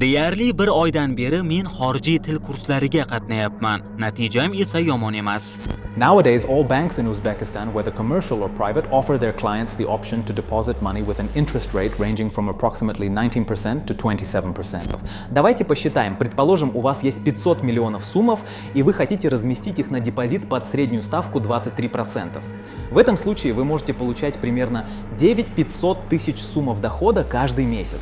Deyarli bir oydan beri men xorijiy til kurslariga qatnayapman. Natijam esa yomon emas. Nowadays, all banks in Uzbekistan, whether commercial or private, offer their clients the option to deposit money with an interest rate ranging from approximately 19% to 27%. Давайте посчитаем. Предположим, у вас есть 500 миллионов суммов, и вы хотите разместить их на депозит под среднюю ставку 23%. В этом случае вы можете получать примерно 900 тысяч суммов дохода каждый месяц.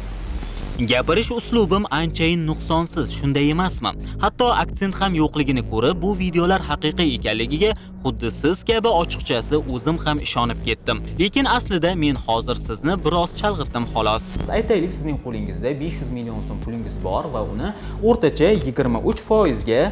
Gapirish uslubim anchayin nuqsonsiz, shunday emasmi? Hatto aksent ham yo'qligini ko'rib, bu videolar haqiqiy ekanligiga xuddi siz kabi ochiqchasi o'zim ham ishonib ketdim. Lekin aslida men hozir sizni biroz chalg'itdim xolos. Aytaylik, sizning qo'lingizda 500 million so'm pulingiz bor va uni o'rtacha 23% ga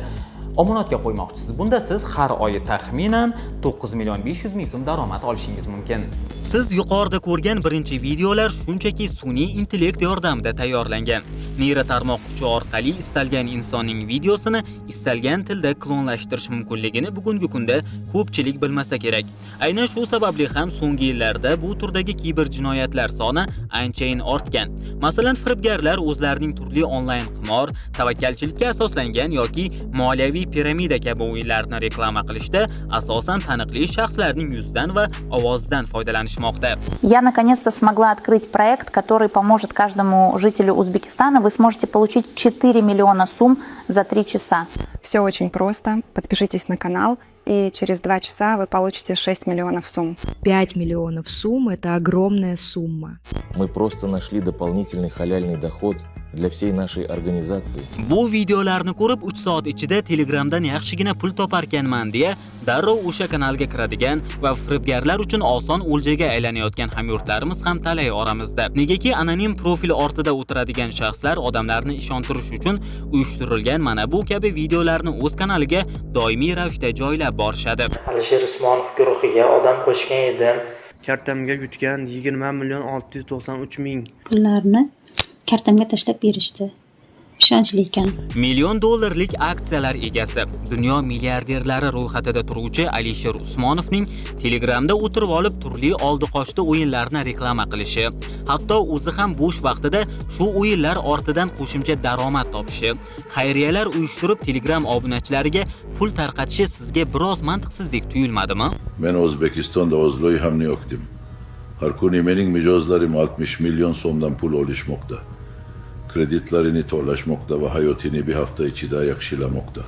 omonatga qo'ymoqchisiz. Bunda siz har oyi taxminan 9 million 500 ming so'm daromad olishingiz mumkin. Siz yuqorida ko'rgan birinchi videolar shunchaki sun'iy intellekt yordamida tayyorlangan. Neyro tarmoq kuchi orqali istalgan insonning videosini istalgan tilda klonlashtirish mumkinligini bugungi kunda ko'pchilik bilmasa kerak. Aynan shu sababli ham so'nggi yillarda bu turdagi kiber jinoyatlar soni anchayin ortgan. Masalan, firibgarlar o'zlarining turli onlayn qimor, tavakkalchilikka asoslangan yoki moliyaviy piramida kabi o'yinlarni reklama qilishda asosan taniqli shaxslarning yuzidan va ovozidan foydalanishmoqda. Я наконец-то смогла открыть проект, который поможет каждому жителю Узбекистана. Вы сможете получить 4 миллиона сумм за 3 часа. Все очень просто. Подпишитесь на канал, и через 2 часа вы получите 6 миллионов сумм. 5 миллионов сумм – это огромная сумма. Мы просто нашли дополнительный халяльный доход для всей нашей организации. Bu videolarni ko'rib 3 soat ichida Telegramdan yaxshigina pul toparkanman deya darrov o'sha kanalga kiradigan va firibgarlar uchun oson o'ljaga aylanayotgan hamyurtlarimiz ham talay oramizda. Negaki anonim profil ortida o'tiradigan shaxslar odamlarni ishontirish uchun uyushtirilgan mana bu kabi videolarni o'z kanaliga doimiy ravishda joylab borishadi. Alisher Usmonov guruhiga odam qo'shgan edim. Kartamga yutgan 20 million 693 ming. Pullarni kartamga tashlab berishdi. Ishonchli ekan. $1 million aksiyalar egasi, dunyo milliarderlari ro'yxatida turuvchi Alisher Usmonovning Telegramda o'tirib olib turli oldi-qochdi o'yinlarni reklama qilishi, hatto o'zi ham bo'sh vaqtida shu o'yinlar ortidan qo'shimcha daromad topishi, xayriyalar uyushtirib Telegram obunachilariga pul tarqatishi sizga biroz mantiqsizdek tuyulmadimi? Men O'zbekistonda Oslo'yu hamni o'qidim. Har kuni mening mijozlarim 60 million so'mdan pul olishmoqda. Kreditlarini to'lashmoqda va hayotini bir hafta ichida yaxshilamoqda.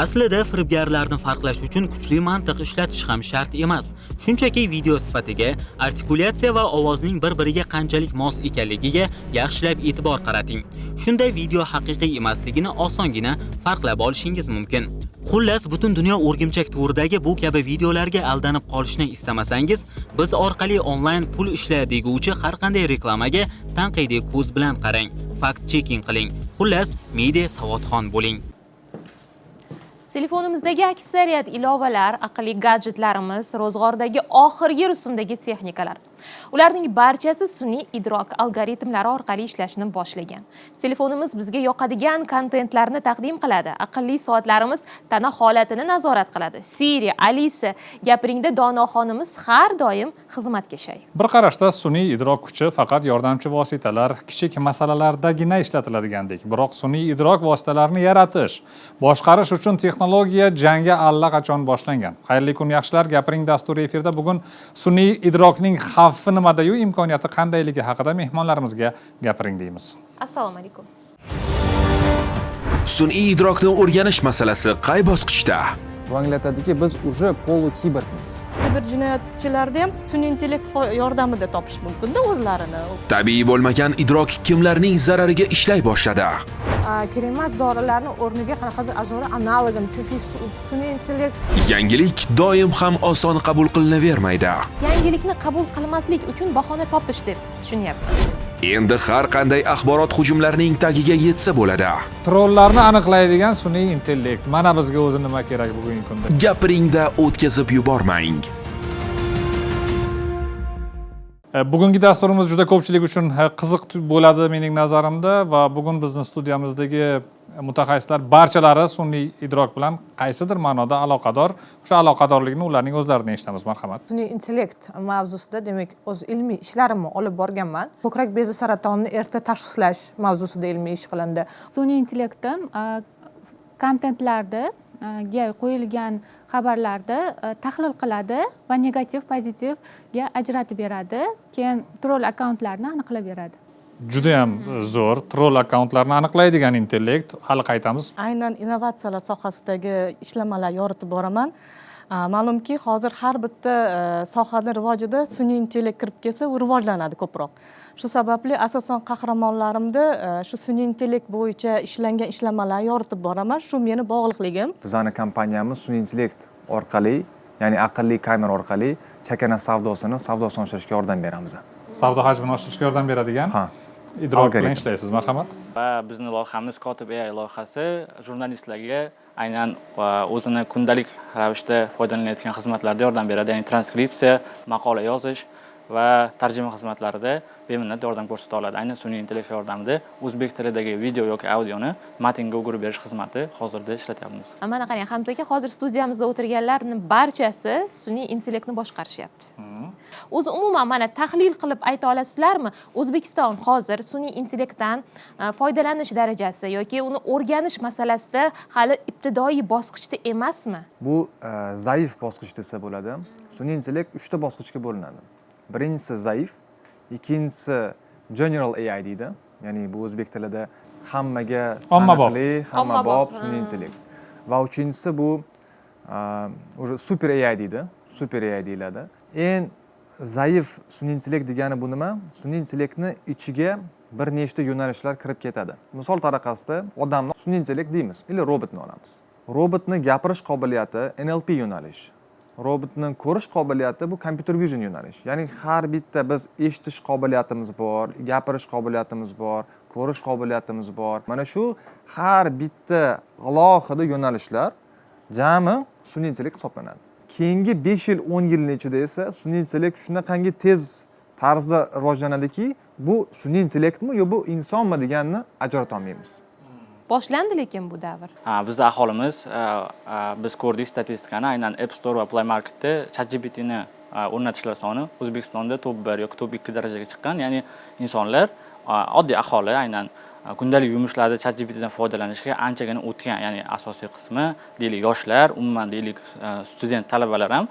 Aslida firibgarlarni farqlash uchun kuchli mantiq ishlatish ham shart emas. Shunchaki video sifatiga, artikulyatsiya va ovozning bir-biriga qanchalik mos ekanligiga yaxshilab e'tibor qarating. Shunda video haqiqiy emasligini osongina farqlab olishingiz mumkin. Xullas, butun dunyo o'rgimchak to'ridagi bu kabi videolarga aldanib qolishni istamasangiz, biz orqali onlayn pul ishla deguvchi har qanday reklamaga tanqidiy ko'z bilan qarang, fact checking qiling. Xullas, media savodxon bo'ling. Telefonimizdagi aksariyat ilovalar, aqlli gadjetlarimiz, ro'zg'ordagi oxirgi rusumdagi texnikalar. Ularning barchasi sun'iy idrok algoritmlari orqali ishlashni boshlagan. Telefonimiz bizga yoqadigan kontentlarni taqdim qiladi. Aqlli soatlarimiz tana holatini nazorat qiladi. Siri, Alisa, gapiringda donoxonimiz har doim xizmatga shay. Bir qarashda sun'iy idrok kuchi faqat yordamchi vositalar, kichik masalalardagina ishlatiladigandek. Biroq sun'iy idrok vositalarini yaratish, boshqarish uchun texnologiya jangi allaqachon boshlangan. Xayrli kun yaxshilar, gapiring dasturi efirda bugun sun'iy idrokning xavfi nimada-yu imkoniyati qandayligi haqida mehmonlarimizga gapiring deymiz. Assalomu alaykum. Sun'iy idrokni o'rganish masalasi qay bosqichda? Bu anglatadiki, biz уже polu-kibermiz. Kiber jinoyatchilarda ham sun'iy intellekt yordamida topish mumkin-da o'zlarini. Tabiiy bo'lmagan idrok kimlarning zarariga ishlay boshladi? Kerak emas dorilarning o'rniga qanaqadir azora analogini, chunki sun'iy intellekt Yangilik doim ham oson qabul qilinavermaydi. Yangilikni qabul qilmaslik uchun bahona topish deb tushunyapman. Endi har qanday axborot hujumlarining tagiga yetsa bo'ladi. Trollarni aniqlaydigan sun'iy intellekt. Mana bizga o'zi nima kerak bugungi kunda? Gapiringda o'tkazib yubormang. Bugungi dasturimiz juda ko'pchilik uchun qiziq bo'ladi mening nazarimda va bugun bizning studiyamizdagi mutaxassislar barchalari sun'iy idrok bilan qaysidir ma'noda aloqador. O'sha aloqadorlikni ularning o'zlaridan eshitamiz. Marhamat. Sun'iy intellekt mavzusida demak o'z ilmiy ishlarimni olib borganman. Ko'krak bezi saratonini erta tashxislash mavzusida ilmiy ish qilindi. Sun'iy intellektim kontentlarda qo'yilgan xabarlarni tahlil qiladi va negativ, pozitivga ajratib beradi. Keyin troll akkauntlarni aniqlab beradi. Juda ham zo'r troll akkauntlarni aniqlaydigan intellekt. Hali qaytamiz. Aynan innovatsiyalar sohasidagi ishlamalar yoritib boraman. Ma'lumki, hozir har bitta sohaning rivojida sun'iy intellekt kirib kelsa, u rivojlanadi ko'proq. Shu sababli asosan qahramonlarimda shu sun'iy intellekt bo'yicha ishlangan ishlamalar yoritib boraman. Shu meni bog'liqligim. Bizning kompaniyamiz sun'iy intellekt orqali, ya'ni aqlli kamera orqali chakana savdosini oshirishga yordam beramiz. Savdo hajmini oshirishga yordam beradigan idrok bilan ishlaysiz. Marhamat. Va bizning loyihamiz Kotib AI loyihasi jurnalistlarga aynan o'zini kundalik ravishda foydalanayotgan xizmatlarda yordam beradi. Ya'ni transkripsiya, maqola yozish va tarjima xizmatlarida beminnat yordam ko'rsata oladi. Aynan sun'iy intellekt yordamida o'zbek tilidagi video yoki audioni matnga o'girib berish xizmati hozirda ishlatyapmiz. Mana qarang, Hamza aka, hozir studiyamizda o'tirganlarning barchasi sun'iy intellektni boshqarishyapti. O'zi umuman mana tahlil qilib ayta olasizlarmi? O'zbekiston hozir sun'iy intellektdan foydalanish darajasi yoki uni o'rganish masalasida hali ibtidoiy bosqichda emasmi? Bu zaif bosqich desa bo'ladi. Sun'iy intellekt 3 ta bosqichga bo'linadi. Birinchisi zaif, ikkinchisi general AI deydi. Ya'ni bu o'zbek tilida hammaga taniqli, hammabop sun'iy intellekt. Va uchinchisi bu super AI deydi. Super AI deyiladi. Eng zaif sun'iy intellekt degani bu nima? Sun'iy intellektni ichiga bir nechta yo'nalishlar kirib ketadi. Misol tariqasida odamni sun'iy intellekt deymiz, yoki robotni olamiz. Robotni gapirish qobiliyati NLP yo'nalish. Robotning ko'rish qobiliyati bu computer vision yo'nalish. Ya'ni har bitta biz eshitish qobiliyatimiz bor, gapirish qobiliyatimiz bor, ko'rish qobiliyatimiz bor. Mana shu har bitta alohida yo'nalishlar jami sun'iy intellekt hisoblanadi. Keyingi 5 yil, 10 yilning ichida esa sun'iy intellekt shunaqangi tez tarzda rivojlanadiki, bu sun'iy intellektmi yo bu insonmi deganni ajrata olmaymiz. Boshlandi lekin bu davr. Bizda aholimiz biz ko'rdik statistikani, aynan App Store va Play Marketda ChatGPTni o'rnatishlar soni O'zbekistonda top 1 yoki top 2 darajaga chiqqan. Ya'ni insonlar, oddiy aholi aynan kundalik yumushlarda ChatGPTdan foydalanishga anchagina o'tgan. Ya'ni asosiy qismi deylik yoshlar, umuman deylik student talabalar ham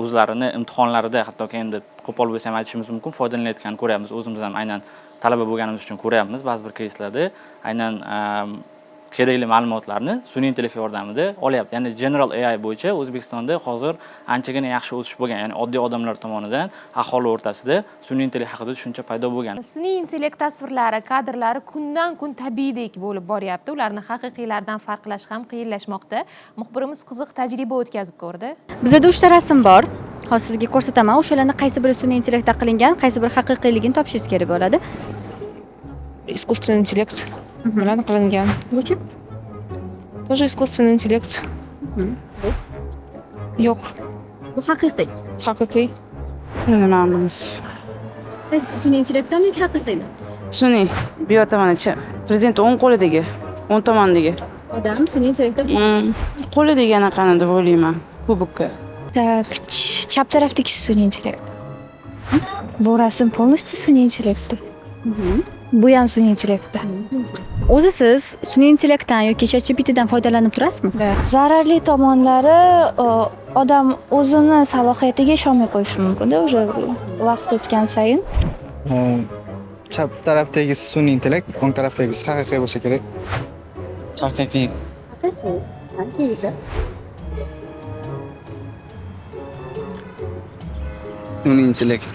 o'zlarini imtihonlarida, hattoki endi qo'pol bo'lsa ham aytishimiz mumkin, foydalanayotganini ko'ryapmiz. O'zimiz ham aynan talaba bo'lganimiz uchun ko'ryapmiz ba'zi bir keyslarda aynan kerakli ma'lumotlarni sun'iy intellekt yordamida olyapti. Ya'ni general AI bo'yicha O'zbekistonda hozir anchagina yaxshi o'sish bo'lgan. Ya'ni oddiy odamlar tomonidan aholi o'rtasida sun'iy intellekt haqida tushuncha paydo bo'lgan. Sun'iy intellekt tasvirlari, kadrlari kundan kun tabiiydek bo'lib boryapti. Ularni haqiqiylardan farqlash ham qiyinlashmoqda. Muxbirimiz qiziq tajriba o'tkazib ko'rdi. Bizda 3 ta rasm bor. Hozir sizga ko'rsataman. O'shalarni qaysi biri sun'iy intellektda qilingan, qaysi biri haqiqiyligini topishingiz kerak bo'ladi. Искусственный интеллект bilan qilingan. Bu-chi? Тоже искусственный интеллект. Yo'q. Bu haqiqiy. Haqiqiy. Bilmaymiz. Qaysi sun'iy intellektdan yoki haqiqiymi? Sun'iy. Bu yerda mana prezident o'ng qo'lidagi, o'ng tomondagi. Odam sun'iy intellektda qo'lidagi anaqani deb o'ylayman. Kubokka. Так, chap tarafdagi sun'iy intellekt. Bu rasm полностью sun'iy intellektda. Bu ham sun'iy intellektda. O'zi siz sun'iy intellektdan yoki ChatGPTdan foydalanib turasizmi? Zararli tomonlari odam o'zini salohiyatiga ishonmay qo'yishi mumkin-da, o'sha vaqt o'tgan sayin. Chap tarafdagi sun'iy intellekt, o'ng tarafdagi haqiqiy bo'lsa kerak. Haqiqiy. Haqiqiy esa Sun'iy intellekt.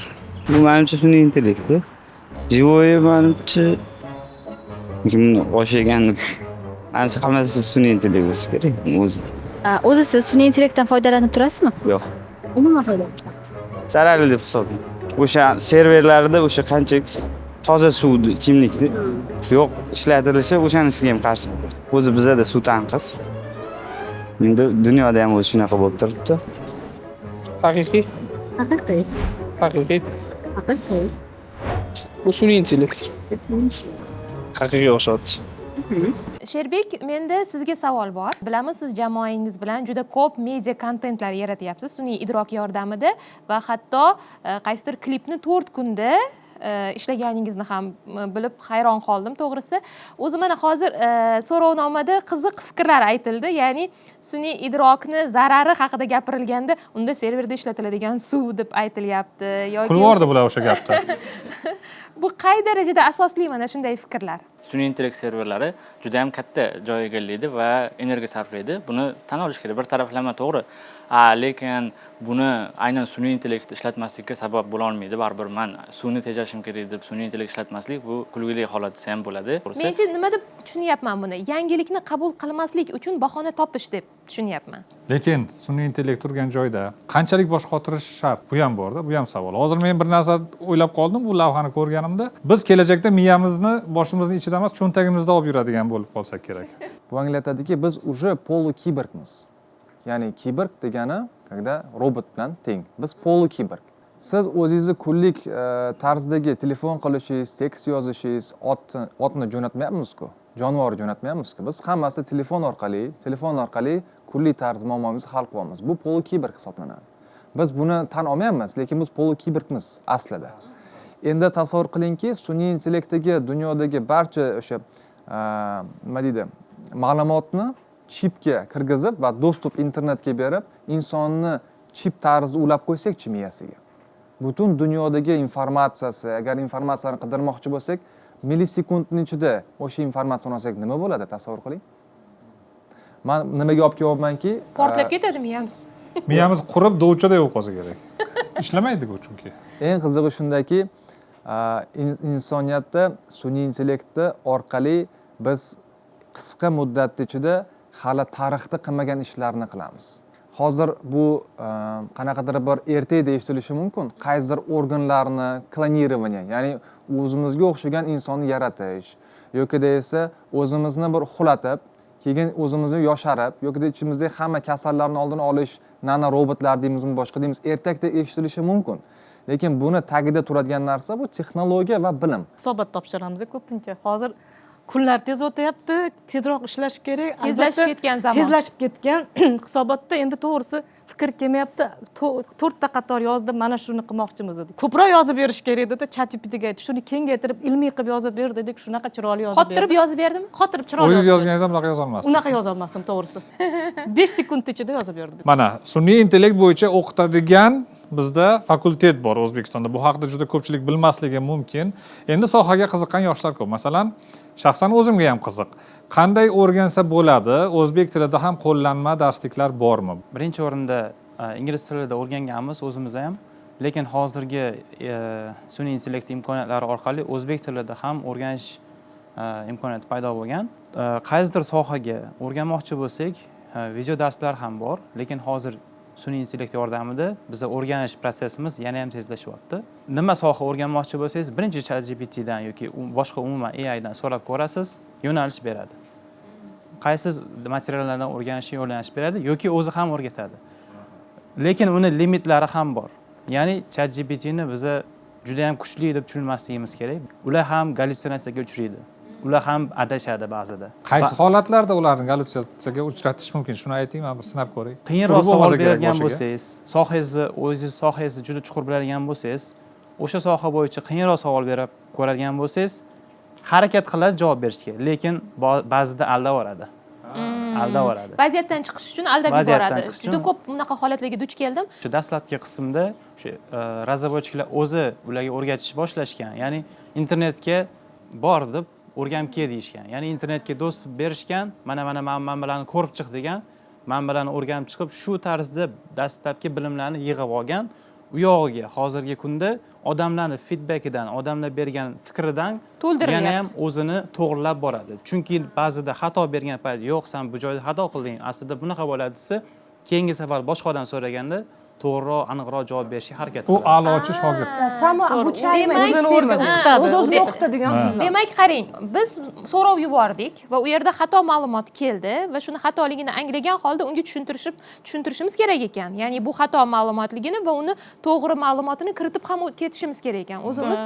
Bu menimcha sun'iy intellekt. Живое menimcha kimni o'shagan. Menimcha hammasi sun'iy intellekt bo'lsa kerak. O'zi siz sun'iy intellektdan foydalanib turasizmi? Yo'q. Umuman foydalanib. Zararli deb hisoblayman. O'sha serverlarda o'sha qancha toza suvni, ichimlikni yo'q ishlatilishi o'shanisiga ham qarshi. O'zi bizda suv tanqis. Endi dunyoda ham o'zi shunaqa bo'lib turibdi. Haqiqiy. Haqiqiy. Haqiqiy. Haqiqiy. Bu sun'iy intellekt. Haqiqiy o'xshaydi. Sherbek, menda sizga savol bor. Bilamiz, siz jamoangiz bilan juda ko'p media kontentlar yaratyapsiz sun'iy idrok yordamida va hatto qaysidir klipni 4 kunda ishlaganingizni ham bilib hayron qoldim to'g'risi. O'zi mana hozir so'rovnomada qiziq fikrlar aytildi. Ya'ni sun'iy idrokni zarari haqida gapirilganda, unda serverda ishlatiladigan suv deb aytilyapti yoki Kulvordi bular o'sha gapda. Bu qay darajada asosli mana shunday fikrlar? Sun'iy intellekt serverlari juda ham katta joy egallaydi va energiya sarflaydi. Buni tan olish kerak. Bir taraflama to'g'ri. Lekin buni aynan sun'iy intellektni ishlatmaslikka sabab bo'la olmaydi. Baribir men suvni tejashim kerak deb sun'iy intellekt ishlatmaslik bu kulgili holat ham bo'ladi. Mencha nima deb tushunyapman buni? Yangilikni qabul qilmaslik uchun bahona topish deb tushunyapman. Lekin sun'iy intellekt turgan joyda qanchalik bosh qotirish shart? Bu ham bor-da, bu ham savol. Hozir men bir narsa o'ylab qoldim bu lavhani ko'rganimda. Biz kelajakda miyamizni boshimizning ichida emas, cho'ntagimizda olib yuradigan bo'lib qolsak kerak. Bu anglatadiki, biz уже polu-kiborgmiz. Ya'ni kiborg degani, когда robot bilan teng. Biz polu-kiborg. Siz o'zingizni kunlik tarzdagi telefon qilishingiz, tekst yozishingiz, otni jo'natmayapmiz-ku, jonivor jo'natmayapmiz-ku. Biz hammasi telefon orqali kunlik tarz muammomizni hal qilyapmiz. Bu polu-kiborg hisoblanadi. Biz buni tan olmayapmiz, lekin biz polu-kiborgmiz aslida. Endi tasavvur qilingki, sun'iy intellektdagi dunyodagi barcha o'sha nima deydi, ma'lumotni chipga kirgizib va dostуп internetga berib, insonni chip tarzida ulab qo'ysak-chi miyasiga. Butun dunyodagi informatsiyasi, agar informatsiyani qidirmoqchi bo'lsak, millisekundning ichida o'sha informatsiyani olsak nima bo'ladi, tasavvur qiling. Men nimaga olib kelyapmanki, Portlab ketadi miyamiz. Miyamiz qurib dovchaday bo'lib qolsa kerak. Ishlamaydi-ku chunki. Eng qizig'i shundaki, insoniyatda sun'iy intellektni orqali biz qisqa muddat ichida hali tarixda qilmagan ishlarni qilamiz. Hozir bu qanaqadir bir ertak deyishtilishi mumkin. Qaysidir organlarni klonирование, ya'ni o'zimizga o'xshagan insonni yaratish yoki esa o'zimizni bir uxlatib, keyin o'zimizni yosharib yoki ichimizdagi hamma kasallarni oldini olish nano robotlar deymizmi, boshqa deymiz, ertakdek eshitilishi mumkin. Lekin buni tagida turadigan narsa bu texnologiya va bilim. Hisobot topshiramiz ko'pincha. Hozir kunlar tez o'tyapti, tezroq ishlash kerak. Tezlashib ketgan zamon. Tezlashib ketgan hisobotda endi to'g'risi fikr kelmayapti. 4 ta qator yozdim, mana shuni qilmoqchimiz dedi. Ko'proq yozib berish kerak dedi, ChatGPTga aytdi. Shuni kengaytirib, ilmiy qilib yozib ber dedik, shunaqa chiroyli yozib berdi. Qotirib yozib berdimi? Qotirib chiroyli. O'zingiz yozganingiz ham unaqa yoza olmasdingiz. Unaqa yoza olmasdim to'g'risi. 5 sekund ichida yozib berdi. Mana sun'iy intellekt bo'yicha o'qitadigan bizda fakultet bor O'zbekistonda. Bu haqida juda ko'pchilik bilmasligi mumkin. Endi sohaga qiziqqan yoshlar ko'p. Masalan, shaxsan o'zimga ham qiziq. Qanday o'rgansa bo'ladi? O'zbek tilida ham qo'llanma darsliklar bormi? Birinchi o'rinda ingliz tilida o'rganganmiz o'zimizda ham, lekin hozirgi sun'iy intellekt imkoniyatlari orqali o'zbek tilida ham o'rganish imkoniyati paydo bo'lgan. Qaysidir sohaga o'rganmoqchi bo'lsak, video darslar ham bor, lekin hozir sun'iy intellekt yordamida biza o'rganish prosesimiz yana ham tezlashyapti. Nima soha o'rganmoqchi bo'lsangiz, birinchi ChatGPTdan yoki boshqa umuman AI dan so'rab ko'rasiz, yo'nalish beradi. Qaysi materiallardan o'rganishni yo'nalish beradi yoki o'zi ham o'rgatadi. Lekin uni limitlari ham bor. Ya'ni ChatGPTni biza juda ham kuchli deb tushunmasligimiz kerak. Ular ham gallyutsinatsiyaga uchraydi. Ular ham adashadi ba'zida. Qaysi holatlarda ularni gallyutsinatsiyaga uchratish mumkin? Shuni ayting, men bir sinab ko'ray. Qiyinroq savol bergan bo'lsangiz, sohangizni juda chuqur biladigan bo'lsangiz, o'sha soha bo'yicha qiyinroq savol berib ko'radigan bo'lsangiz, harakat qiladi javob berishga, lekin ba'zida aldab yuboradi. Aldab yuboradi. Vaziyatdan chiqish uchun aldab yuboradi. Juda ko'p bunaqa holatlarga duch keldim. Shu dastlabki qismda o'sha razravodchilar o'zi ularga o'rgatish boshlashgan. Ya'ni internetga bor deb o'rganib kel deyishgan. Ya'ni internetga dostуп berishgan, mana manbalarni ko'rib chiq degan, manbalarni o'rganib chiqib, shu tarzda dastlabki bilimlarni yig'ib olgan. U yog'iga hozirgi kunda odamlarning feedbackidan, odamlar bergan fikridan yana ham o'zini to'g'rilab boradi. Chunki ba'zida xato bergan payt, yo'q, sen bu joyda xato qilding, aslida bunaqa bo'ladi desa, keyingi safar boshqa odam so'raganda to'g'riroq, aniqroq javob berishga harakat qiladi. U a'lochi shogird. Samo обучаемый o'zini o'qitadigan tizim. Demak, qarang, biz so'rov yubordik va u yerda xato ma'lumot keldi va shuni xatoligini anglagan holda unga tushuntirishimiz kerak ekan. Ya'ni bu xato ma'lumotligini va uni to'g'ri ma'lumotini kiritib ham ketishimiz kerak ekan. O'zimiz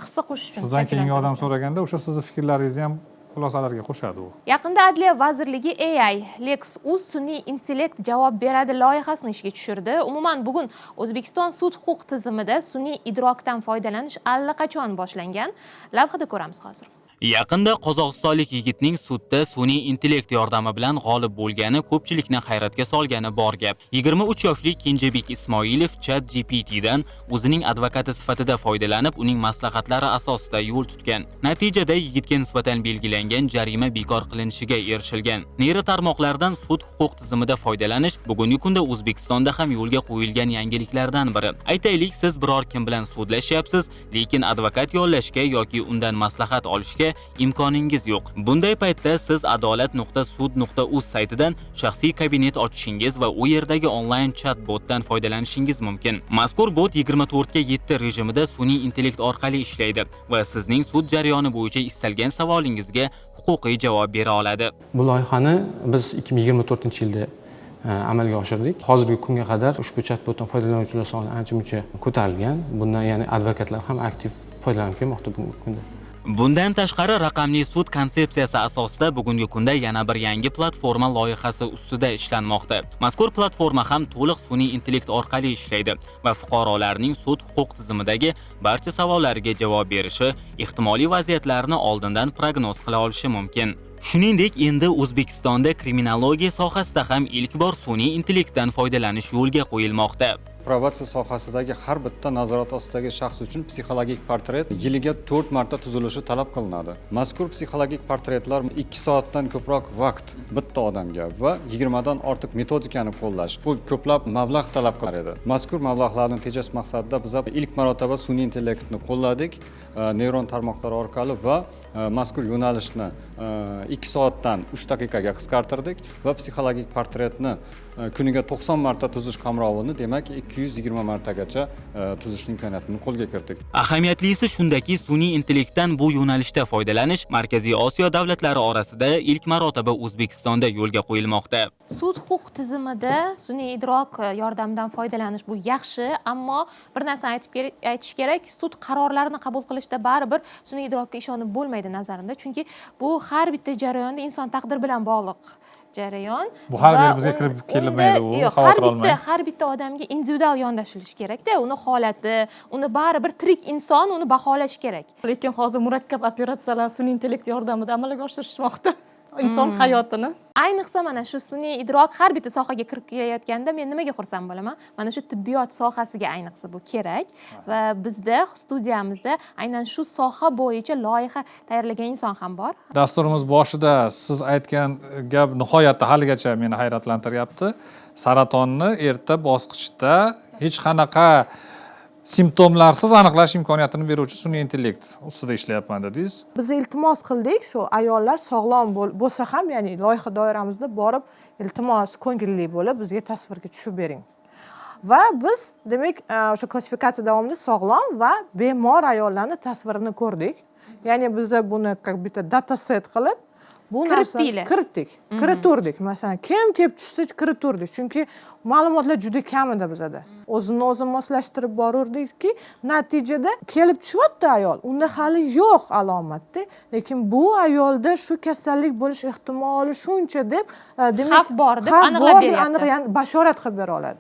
hissa qo'shish uchun. Sizdan keyingi odam so'raganda o'sha sizning fikrlaringizni ham xulosalarga qo'shadi u. Yaqinda Adliya vazirligi AI Lex.uz sun'iy intellekt javob beradi loyihasini ishga tushirdi. Umuman bugun O'zbekiston sud huquq tizimida sun'iy idrokdan foydalanish allaqachon boshlangan. Lavhada ko'ramiz hozir. Yaqinda qozog'istonlik yigitning sudda sun'iy intellekt yordami bilan g'olib bo'lgani ko'pchilikni hayratga solgani bor gap. 23 yoshli Kenjabek Ismoilov ChatGPT dan o'zining advokati sifatida foydalanib, uning maslahatlari asosida yo'l tutgan. Natijada yigitga nisbatan belgilangan jarima bekor qilinishiga erishilgan. Neyro tarmoqlardan sud huquq tizimida foydalanish bugungi kunda O'zbekistonda ham yo'lga qo'yilgan yangiliklardan biri. Aytaylik, siz biror kim bilan sudlashyapsiz, lekin advokat yollashga yoki undan maslahat olishga imkoningiz yo'q. Bunday paytda siz adolat.sud.uz saytidan shaxsiy kabinet ochishingiz va u yerdagi onlayn chat botdan foydalanishingiz mumkin. Mazkur bot 24/7 rejimida sun'iy intellekt orqali ishlaydi va sizning sud jarayoni bo'yicha istalgan savolingizga huquqiy javob bera oladi. Bu loyihani biz 2024-yilda amalga oshirdik. Hozirgi kunga qadar ushbu chatbotdan foydalanuvchilar soni ancha-muncha ko'tarilgan. Bundan ya'ni advokatlar ham aktiv foydalanib kelmoqda bugungi kunda. Bundan tashqari raqamli sud konsepsiyasi asosida bugungi kunda yana bir yangi platforma loyihasi ustida ishlanmoqda. Mazkur platforma ham to'liq sun'iy intellekt orqali ishlaydi va fuqarolarning sud huquq tizimidagi barcha savollariga javob berishi, ehtimoliy vaziyatlarni oldindan prognoz qila olishi mumkin. Shuningdek, endi O'zbekistonda kriminologiya sohasida ham ilk bor sun'iy intellektdan foydalanish yo'lga qo'yilmoqda. Probatsiya sohasidagi har bitta nazorat ostidagi shaxs uchun psixologik portret yiliga 4 marta tuzilishi talab qilinadi. Mazkur psixologik portretlar 2 soatdan ko'proq vaqt bitta odamga va 20 dan ortiq metodikani qo'llash. Bu ko'plab mablag' talab qilar edi. Mazkur mablag'larni tejash maqsadida biz ilk marotaba sun'iy intellektni qo'lladik, neyron tarmoqlar orqali va mazkur yo'nalishni 2 soatdan 3 daqiqaga qisqartirdik va psixologik portretni kuniga 90 marta tuzish qamrovini, demak 220 martagacha tuzish imkoniyatini qo'lga kiritdik. Ahamiyatlisi shundaki, sun'iy intellektdan bu yo'nalishda foydalanish Markaziy Osiyo davlatlari orasida ilk marotaba O'zbekistonda yo'lga qo'yilmoqda. Sud huquq tizimida sun'iy idrok yordamidan foydalanish bu yaxshi, ammo bir narsani aytish kerak, sud qarorlarini qabul qilishda baribir sun'iy idrokka ishonib bo'lmaydi nazarimda, chunki bu har bitta jarayonda inson taqdiri bilan bog'liq jarayon. Bu har bir bizga kirib kelmaydi, u xavotir olmang. Har bitta odamga individual yondashilish kerak-da, uni holati, uni baribir tirik inson uni baholash kerak. Lekin hozir murakkab operatsiyalar sun'iy intellekt yordamida amalga oshirishmoqda. inson hayotini. Ayniqsa mana shu sun'iy idrok har bitta sohaga kirib kelayotganda men nimaga xursand bo'laman? Mana shu tibbiyot sohasiga ayniqsa bu kerak va bizda studiyamizda aynan shu soha bo'yicha loyiha tayyorlagan inson ham bor. Dasturimiz boshida siz aytgan gap nihoyatda haligacha meni hayratlantiryapti. Saratonni erta bosqichda hech qanaqa simptomlarsiz aniqlash imkoniyatini beruvchi sun'iy intellekt ustida ishlayapman dedingiz. Biz iltimos qildik, shu ayollar sog'lom bo'lsa ham, ya'ni loyiha doiramizda borib iltimos ko'ngilli bo'lib bizga tasvirga tushib bering. Va biz demak o'sha klassifikatsiya davomida sog'lom va bemor ayollarni tasvirini ko'rdik. Ya'ni biz buni bitta data set qilib bu narsani kiriturdik. Masalan, kim kelib tushsa kiriturdik. Chunki ma'lumotlar juda kam edi bizda. O'zini o'zi moslashtirib borurdikki, natijada kelib tushyapti ayol. Unda hali yo'q alomatda, lekin bu ayolda shu kasallik bo'lish ehtimoli shuncha deb, demak, xavf bor deb aniqlab beryapti. Ya'ni bashorat qilib bera oladi.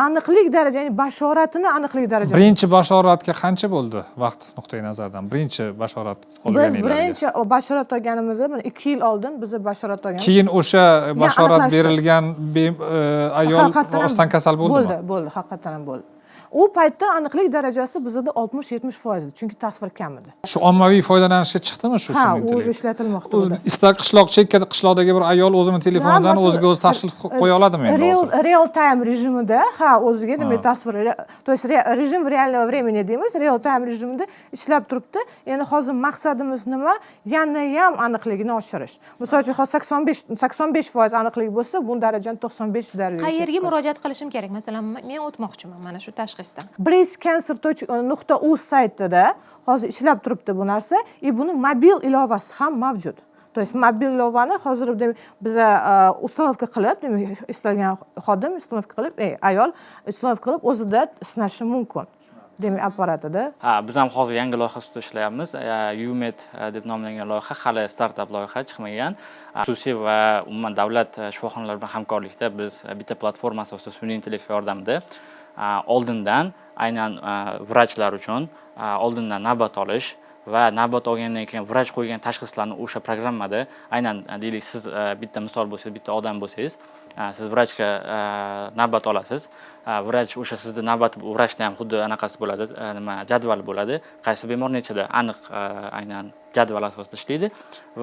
Aniqlik darajasi, ya'ni bashoratini aniqlik darajasi. Birinchi bashoratga qancha bo'ldi vaqt nuqtai nazaridan? Birinchi bashorat olganingizda. Biz birinchi bashorat olganimizda 2 yil oldin biz bashorat olganmiz. Keyin o'sha bashorat berilgan ayol rostdan kasal bo'ldimi? Bo'ldi, haqiqatan ham bo'ldi. U paytda aniqlik darajasi bizda 60-70% edi, chunki tasvir kam edi. Shu ommaviy foydalanishga chiqdimi shu sun'iy intellekt? Ha, u ishlatilmoqda. Istar chekkada qishloqdagi bir ayol o'zini telefonidan o'ziga o'zi tashkil qo'ya oladimi endi hozir? Real time rejimida, o'ziga demak tasvir, to есть rejim реального времени deymiz, real time rejimida ishlab turibdi. Endi hozir maqsadimiz nima? Yana ham aniqligini oshirish. Misol uchun 85% aniqlik bo'lsa, bu darajani 95 darajaga. Qayerga murojaat qilishim kerak? Masalan, men o'tmoqchiman mana shu tashxisdan. breastcancer.uz saytida hozir ishlab turibdi bu narsa. Buni mobil ilovasi ham mavjud. To есть mobil ilovani hozir biz ustanovka qilib, istalgan xodim ustanovka qilib, ayol ustanovka qilib o'zida sinashi mumkin. demak apparatida. Ha, biz ham hozir yangi loyiha ustida ishlayapmiz. UMED deb nomlangan loyiha, hali startap loyiha chiqmagan. Xususiy va umuman davlat shifoxonalari bilan hamkorlikda biz bitta platforma asosida sun'iy intellekt yordamida oldindan aynan vrachlar uchun oldindan navbat olish va navbat olgandan keyin vrach qo'ygan tashxislarni o'sha programmada aynan deylik siz bitta misol bo'lsangiz, bitta odam bo'lsangiz, siz vrachga navbat olasiz. Vrach o'sha sizni navbat vrachda ham xuddi anaqasi bo'ladi, nima jadvali bo'ladi. Qaysi bemor nechada aniq aynan jadval asosida ishlaydi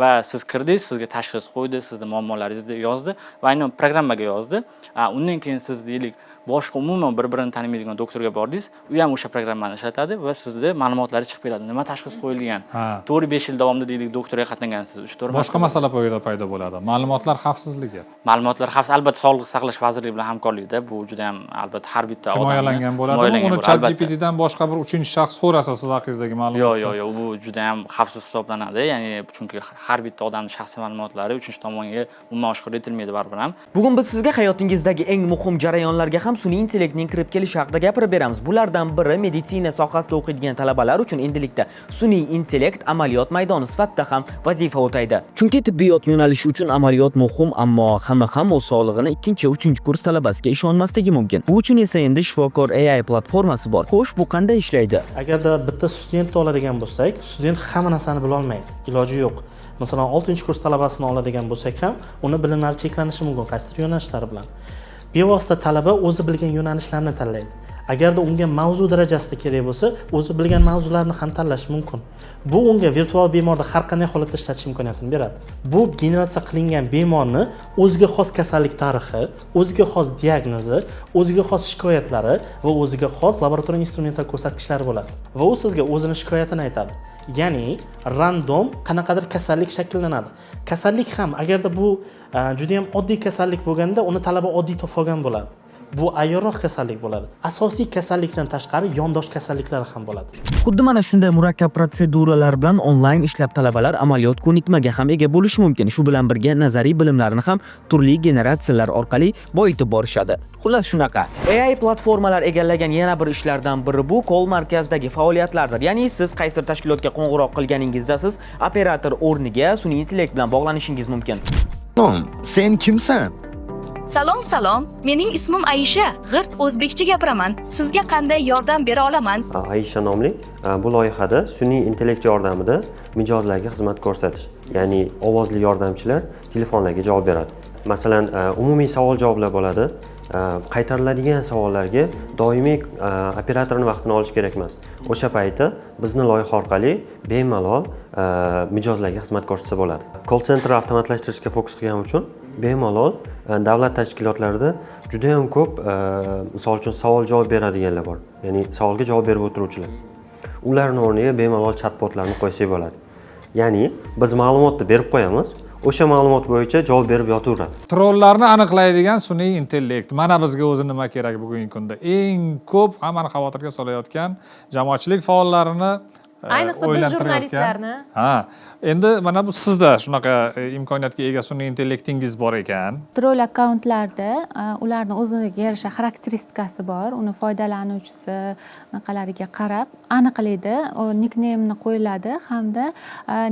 va siz kirdingiz, sizga tashxis qo'ydi, sizni muammolaringizni yozdi va aynan programmaga yozdi. Undan keyin siz deylik boshqa umuman bir-birini tanimaydigan doktorga bordingiz, u ham o'sha programmani ishlatadi va sizga ma'lumotlar chiqib beradi. Nima tashxis qo'yilgan? 4-5 yil davomida deylik doktorga qatnagansiz, 3-4 Boshqa masala paydo bo'ladi. Ma'lumotlar xavfsizligi. Ma'lumotlar xavfsiz, albatta Sog'liqni saqlash vazirligi bilan hamkorlikda bu juda ham albatta har bitta odam himoyalangan bo'ladi. Uni ChatGPTdan boshqa bir uchinchi shaxs so'rasa siz haqiqizdagi ma'lumotni. Yo'q, bu juda ham xavfsiz hisoblanadi. Ya'ni chunki har bitta odamning shaxsiy ma'lumotlari uchinchi tomonga umuman oshkor etilmaydi baribir ham. Bugun biz sizga hayotingizdagi eng muhim jarayonlarga ham sun'iy intellektning kirib kelishi haqida gapirib beramiz. Bulardan biri meditsina sohasida o'qiydigan talabalar uchun endilikda sun'iy intellekt amaliyot maydoni sifatida ham vazifa o'taydi. Chunki tibbiyot yo'nalishi uchun amaliyot muhim, ammo hamma ham o'z sog'lig'ini 2-3 kurs talabasiga ishonmasligi mumkin. Bu uchun esa endi Shifokor AI platformasi bor. Xo'sh, bu qanday ishlaydi? Agarda bitta studentni oladigan bo'lsak, student hamma narsani bila olmaydi. Iloji yo'q. Masalan, 6-kurs talabasini oladigan bo'lsak ham, uni bilimlari cheklanishi mumkin qaysidir yo'nalishlari bilan. Bevosita talaba o'zi bilgan yo'nalishlarni tanlaydi. Agarda unga mavzu darajasida kerak bo'lsa, o'zi bilgan mavzularni ham tanlashi mumkin. Bu unga virtual bemorda har qanday holatda ishlatish imkoniyatini beradi. Bu generatsiya qilingan bemorni o'ziga xos kasallik tarixi, o'ziga xos diagnozi, o'ziga xos shikoyatlari va o'ziga xos laboratoriya instrumental ko'rsatkichlari bo'ladi. Va u sizga o'zini shikoyatini aytadi. Ya'ni random qanaqadir kasallik shakllanadi. Kasallik ham agarda bu juda ham oddiy kasallik bo'lganda, uni talaba oddiy topib olgan bo'ladi. Bu ayyorroq kasallik bo'ladi. Asosiy kasallikdan tashqari yondosh kasalliklar ham bo'ladi. Xuddi mana shunday murakkab protseduralar bilan onlayn ishlab talabalar amaliyot ko'nikmaga ham ega bo'lishi mumkin. Shu bilan birga nazariy bilimlarini ham turli generatsiyalar orqali boyitib borishadi. Xullas shunaqa. AI platformalar egallagan yana bir ishlardan biri bu kol markazidagi faoliyatlardir. Ya'ni siz qaysidir tashkilotga qo'ng'iroq qilganingizda siz operator o'rniga sun'iy intellekt bilan bog'lanishingiz mumkin. Sen kimsan? Salom, mening ismim Aisha, g'irt o'zbekcha gapiraman. Sizga qanday yordam bera olaman? Aisha nomli bu loyihada sun'iy intellekt yordamida mijozlarga xizmat ko'rsatish, ya'ni ovozli yordamchilar telefonlarga javob beradi. Masalan, umumiy savol-javoblar bo'ladi. Qaytariladigan savollarga doimiy operatorning vaqtini olish kerak emas. O'sha payti bizni loyiha orqali bemalol mijozlarga xizmat ko'rsatsa bo'ladi. Call center avtomatlashtirishga fokus qilgani uchun bemalol davlat tashkilotlarida juda ham ko'p misol uchun savol-javob beradiganlar bor. Ya'ni savolga javob berib o'tiruvchilar. Ularning o'rniga bemalol chatbotlarni qo'ysak bo'ladi. Ya'ni biz ma'lumotni berib qo'yamiz, o'sha ma'lumot bo'yicha javob berib yotaveradi. Trollarni aniqlaydigan sun'iy intellekt. Mana bizga o'zi nima kerak bugungi kunda? Eng ko'p hammani xavotirga solayotgan jamoatchilik faollarini ayniqsa biz jurnalistlarni. Endi mana bu sizda shunaqa imkoniyatga ega sun'iy intellektingiz bor ekan. Troll akkauntlarda ularning o'ziga yarasha xarakteristikasi bor. Uni foydalanuvchisi naqalariga qarab aniqlaydi, nickname'ni qo'yiladi hamda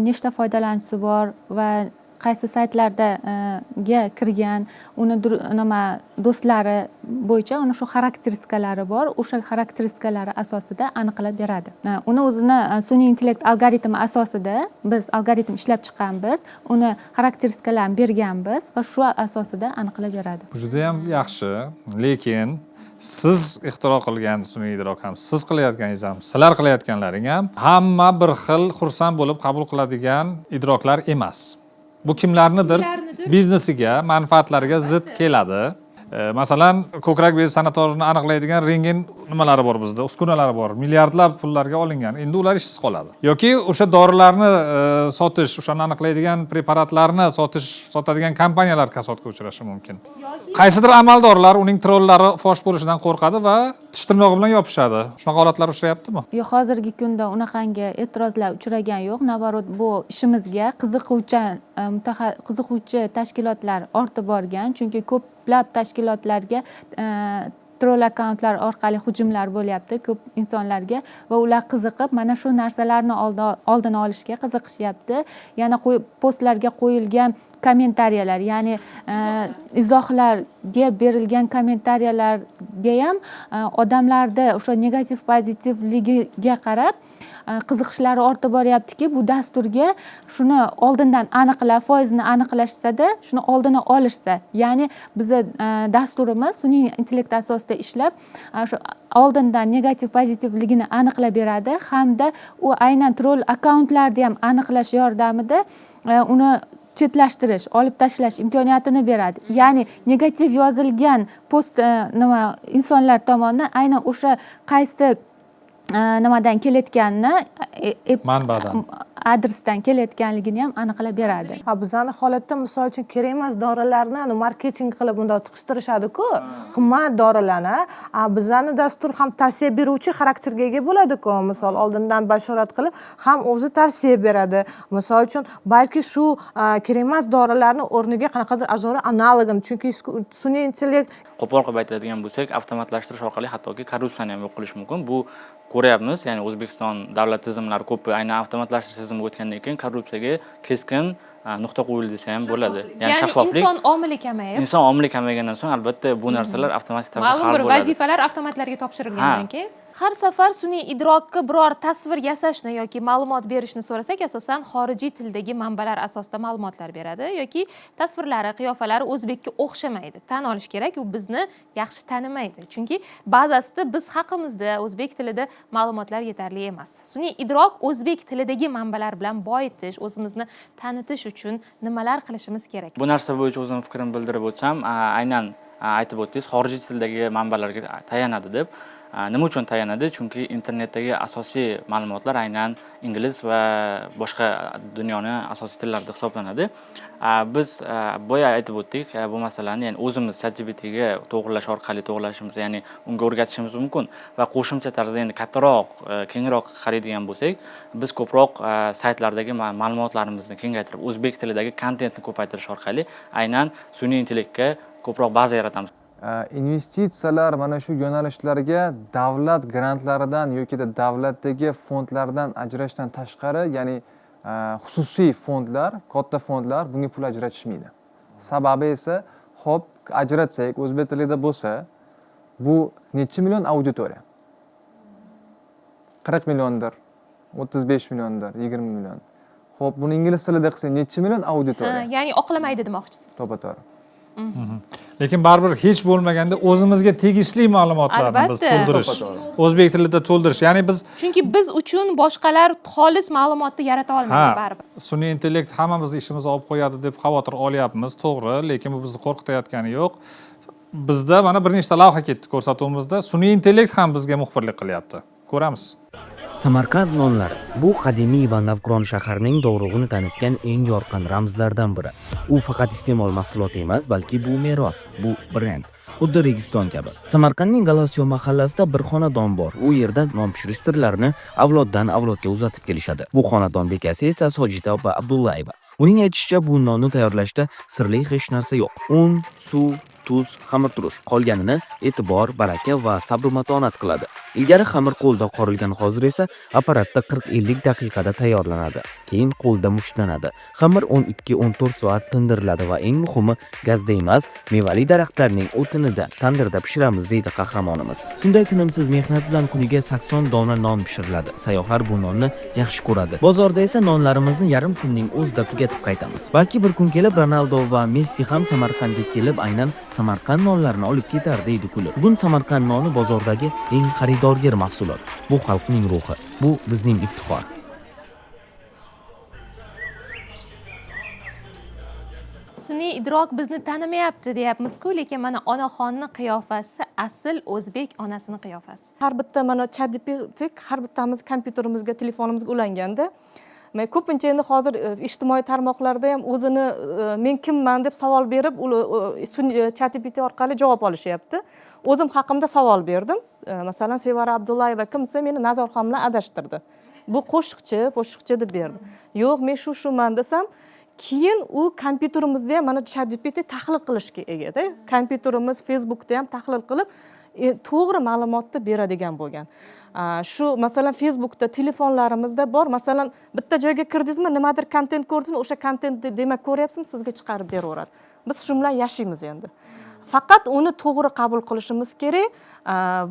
nechta foydalanuvchisi bor va qaysi saytlarda kirgan, uni nima do'stlari bo'yicha uni shu xarakteristikalari bor. O'sha xarakteristikalari asosida aniqlab beradi. Uni o'zini sun'iy intellekt algoritmi asosida biz algoritm ishlab chiqqanmiz, uni xarakteristikalarni berganmiz va shu asosida aniqlab beradi. Bu juda ham yaxshi, lekin siz ixtiro qilgan sun'iy idrok ham, siz qilayotganingiz ham, sizlar qilayotganlaring ham hamma bir xil xursand bo'lib qabul qiladigan idroklar emas. Bu kimlarnidir biznesiga, manfaatlariga zid keladi. Masalan, ko'krak bezi sanatorini aniqlaydigan rentgen nimalari bor bizda, uskunalari bor, milliardlab pullarga olingan. Endi ular ishsiz qoladi. Yoki o'sha dorilarni sotish, o'shani aniqlaydigan preparatlarni sotadigan kompaniyalar kasodga uchrashi mumkin. Qaysidir amaldorlar uning trollari fosh bo'lishidan qo'rqadi va tish tirnog'i bilan yopishadi. Shunaqa holatlar uchrayaptimi? Yo'q, hozirgi kunda unaqangi e'tirozlar uchragan yo'q. Navarot bu ishimizga qiziquvchi tashkilotlar ortib borgan, chunki ko'plab tashkilotlarga troll akkauntlar orqali hujumlar bo'lyapti ko'p insonlarga va ular qiziqib mana shu narsalarni oldini olishga qiziqishyapti. Yana postlarga qo'yilgan kommentariyalar, ya'ni izohlarga berilgan kommentariyalarga ham odamlarda o'sha negativ pozitivligiga qarab qiziqishlari ortib boryaptiki, bu dasturga shuni oldindan aniqlab, foizini aniqlashsa-da, shuni oldini olishsa, ya'ni bizni dasturimiz sun'iy intellekt asosida ishlab, shu oldindan negativ pozitivligini aniqlab beradi hamda u aynan troll akkauntlarni ham aniqlash yordamida uni chetlashtirish, olib tashlash imkoniyatini beradi. Ya'ni negativ yozilgan post insonlar tomonidan aynan o'sha qaysi nimadan kelayotganini manbadan adresdan kelayotganligini ham aniqlab beradi. Bizani holatda misol uchun kerak emas dorilarni marketing qilib bunday tiqishtirishadi-ku, qimmat dorilarni. Bizani dastur ham tavsiya beruvchi xarakterga ega bo'ladi-ku. Misol oldindan bashorat qilib, ham o'zi tavsiya beradi. Misol uchun balki shu kerak emas dorilarni o'rniga qanaqadir azori analogini, chunki sun'iy intellekt qo'pol qilib aytadigan bo'lsak, avtomatlashtirish orqali hattoki korrupsiyani ham yo'q qilish mumkin. Bu ko'ryapmiz, ya'ni O'zbekiston davlat tizimlari ko'pi aynan avtomatlashtirish tizimiga o'tgandan keyin korrupsiyaga keskin nuqta qo'yildi desa ham bo'ladi. Ya'ni shaffoflik, inson omili kamayib, inson omili kamaygandan so'ng albatta bu narsalar avtomatik tarzda hal ma'lum bir bo'ladi. vazifalar avtomatlarga topshirilgandan keyin har safar sun'iy idrokka biror tasvir yasashni yoki ma'lumot berishni so'rasak, asosan xorijiy tildagi manbalar asosida ma'lumotlar beradi yoki tasvirlari, qiyofalari o'zbekka o'xshamaydi. Tan olish kerak, u bizni yaxshi tanimaydi. Chunki ba'zasida biz haqimizda o'zbek tilida ma'lumotlar yetarli emas. Sun'iy idrok o'zbek tilidagi manbalar bilan boyitish, o'zimizni tanitish uchun nimalar qilishimiz kerak? Bu narsa bo'yicha o'zim fikrimni bildirib o'tsam, aynan aytib o'tdingiz, xorijiy tildagi manbalarga tayanadi deb. Nima uchun tayanadi? Chunki internetdagi asosiy ma'lumotlar aynan ingliz va boshqa dunyoning asosiy tillarida hisoblanadi. Biz boya aytib o'tdik, bu masalani ya'ni o'zimiz ChatGPT ga to'g'rilash orqali to'g'rilashimiz, ya'ni unga o'rgatishimiz mumkin va qo'shimcha tarzda endi kattaroq, kengroq qaraydigan bo'lsak, biz ko'proq saytlardagi ma'lumotlarimizni kengaytirib, o'zbek tilidagi kontentni ko'paytirish orqali aynan sun'iy intellektga ko'proq baza yaratamiz. Investitsiyalar mana shu yo'nalishlarga davlat grantlaridan yoki davlatdagi fondlardan ajrashdan tashqari, ya'ni xususiy fondlar, katta fondlar bunga pul ajratishmaydi. Sababi esa, xo'p, ajratsak, o'zbek tilida bo'lsa, bu necha million auditoriya? 40 milliondir, 35 milliondir, 20 million. Xo'p, buni ingliz tilida qilsa necha million auditoriya? Ya'ni oqlamaydi demoqchisiz. To'g'ri. Lekin baribir hech bo'lmaganda o'zimizga tegishli ma'lumotlarni biz to'ldirish, o'zbek tilida to'ldirish. Ya'ni biz chunki biz uchun boshqalar xolis ma'lumotni yarata olmaydi baribir. Sun'iy intellekt hammamiz ishimizni olib qo'yadi deb xavotir olyapmiz, to'g'ri, lekin bu bizni qo'rqitayotgani yo'q. Bizda mana bir nechta lavha ketdi ko'rsatuvimizda, sun'iy intellekt ham bizga muxbirlik qilyapti. Ko'ramiz. Samarqand nonlari bu qadimiy va navqiron shaharning dovrug'ini tanitgan eng yorqin ramzlardan biri. U faqat iste'mol mahsuloti emas, balki bu meros, bu brend. Xuddi Registon kabi. Samarqandning Galasiyo mahallasida bir xonadon bor. U yerda non pishirish sirlarini avloddan avlodga uzatib kelishadi. Bu xonadon bekasi esa Sojida opa Abdullayeva. Uning aytishicha, bu nonni tayyorlashda sirli hech narsa yo'q. Un, suv, tuz, xamir turish. Qolganini e'tibor, baraka va sabr matonat qiladi. Ilgari xamir qo'lda qorilgan, hozir esa apparatda 40-50 daqiqada tayyorlanadi. Keyin qo'lda mushtlanadi. Xamir 12-14 soat tindiriladi va eng muhimi gazda emas, mevali daraxtlarning o'tinida, tandirda pishiramiz, deydi qahramonimiz. Shunday tinimsiz mehnat bilan kuniga 80 dona non pishiriladi. Sayyohlar bu nonni yaxshi ko'radi. Bozorda esa nonlarimizni yarim kunning o'zida tugatib qaytamiz. Balki bir kun kelib Ronaldo va Messi ham Samarqandga kelib aynan Samarqand nonlarini olib ketar, deydi kulib. Bugun Samarqand noni bozordagi eng xaridorgir mahsulot. Bu xalqning ruhi. Bu bizning iftixor. Sun'iy idrok bizni tanimayapti deyapmiz-ku, lekin mana onaxonning qiyofasi asl o'zbek onasining qiyofasi. Har bitta mana ChatGPT har bittamiz kompyuterimizga, telefonimizga ulanganda, ko'pincha endi hozir ijtimoiy tarmoqlarda ham o'zini men kimman deb savol berib, ChatGPT orqali javob olishyapti. O'zim haqimda savol berdim. Masalan, Sevara Abdullayeva kimsa meni Nazarxon bilan adashtirdi. Bu qo'shiqchi deb berdim. Yo'q, men shu-shuman desam, keyin u kompyuterimizda ham mana ChatGPT tahlil qilishga ega-da. Kompyuterimiz, Facebookda ham tahlil qilib, to'g'ri ma'lumotni beradigan bo'lgan. Shu masalan Facebookda telefonlarimizda bor, masalan bitta joyga kirdingizmi, nimadir kontent ko'rdingizmi, o'sha kontentni demak ko'ryapsizmi, sizga chiqarib beraveradi. Biz shu bilan yashaymiz endi. Faqat uni to'g'ri qabul qilishimiz kerak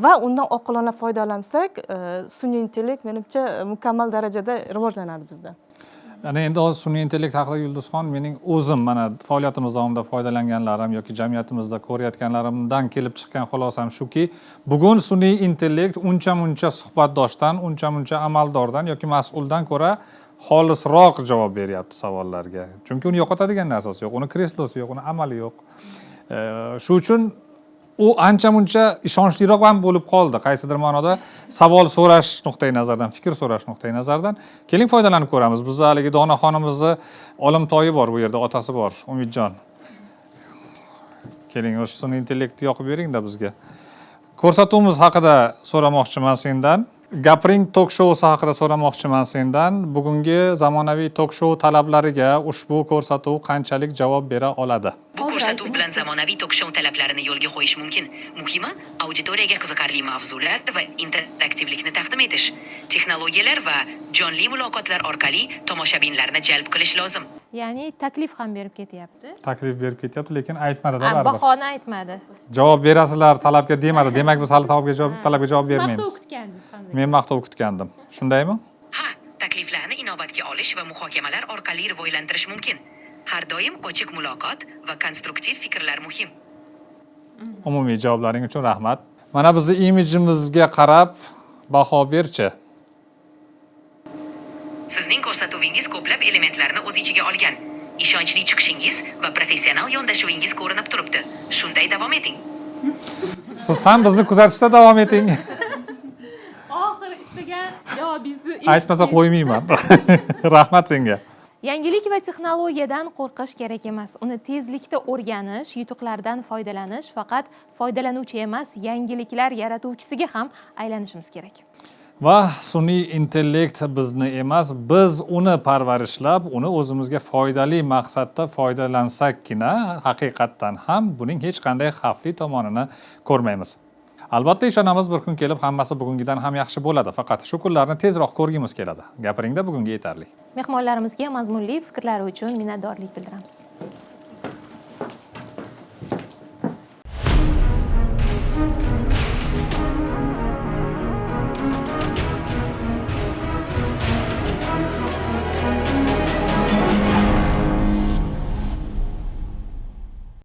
va undan oqilona foydalansak, sun'iy intellekt menimcha mukammal darajada rivojlanadi bizda. Ana endi hozir sun'iy intellekt haqida Yulduzxon, mening o'zim mana faoliyatimiz davomida foydalanganlarim yoki jamiyatimizda ko'rayotganlarimdan kelib chiqqan xulosam shuki, bugun sun'iy intellekt uncha-muncha suhbatdoshdan, uncha-muncha amaldordan yoki mas'uldan ko'ra xolisroq javob beryapti savollarga. Chunki uni yo'qotadigan narsasi yo'q, uni kreslosi yo'q, uni amali yo'q. Shu uchun u ancha-muncha ishonchliroq ham bo'lib qoldi. Qaysidir ma'noda savol so'rash nuqtai nazaridan, fikr so'rash nuqtai nazaridan. Keling foydalanib ko'ramiz. Bizda haligi Donaxonimizni olimtoyi bor bu yerda, otasi bor, Umidjon. Keling, o'sha sun'iy intellektni yoqib bering-da bizga. Ko'rsatuvimiz haqida so'ramoqchiman sendan. Gapiring tok shousi haqida so'ramoqchiman sendan. Bugungi zamonaviy tok shou talablariga ushbu ko'rsatuv qanchalik javob bera oladi? Bu ko'rsatuv bilan zamonaviy tok shou talablarini yo'lga qo'yish mumkin. Muhimi, auditoriyaga qiziqarli mavzular va interaktivlikni taqdim etish. Texnologiyalar va jonli muloqotlar orqali tomoshabinlarni jalb qilish lozim. Ya'ni taklif ham berib ketyapti. Taklif berib ketyapti, lekin aytmadi-da baribir. Bahoni aytmadi. Javob berasizlar talabga demadi. Demak, biz hali talabga javob bermaymiz. Maqtov kutgandingiz qanday? Men maqtov kutgandim. Shundaymi? Ha, takliflarni inobatga olish va muhokamalar orqali rivojlantirish mumkin. Har doim ochiq muloqot va konstruktiv fikrlar muhim. Umumiy javoblaring uchun rahmat. Mana bizning imijimizga qarab baho berchi. Sizning ko'rsatuvingiz ko'plab elementlarni o'z ichiga olgan. Ishonchli chiqishingiz va professional yondashuvingiz ko'rinib turibdi. Shunday davom eting. Siz ham bizni kuzatishda davom eting. Oxiri istagan javobingizni Aytmasa qo'ymayman. Rahmat senga. Yangilik va texnologiyadan qo'rqish kerak emas. Uni tezlikda o'rganish, yutuqlardan foydalanish, faqat foydalanuvchi emas, yangiliklar yaratuvchisiga ham aylanishimiz kerak. Va sun'iy intellekt bizni emas, biz uni parvarishlab, uni o'zimizga foydali maqsadda foydalansakkina, haqiqatdan ham buning hech qanday xavfli tomonini ko'rmaymiz. Albatta ishonamiz, bir kun kelib hammasi bugungidan ham yaxshi bo'ladi. Faqat shu kunlarni tezroq ko'rgimiz keladi. Gapiringda bugunga yetarli. Mehmonlarimizga mazmunli fikrlari uchun minnatdorlik bildiramiz.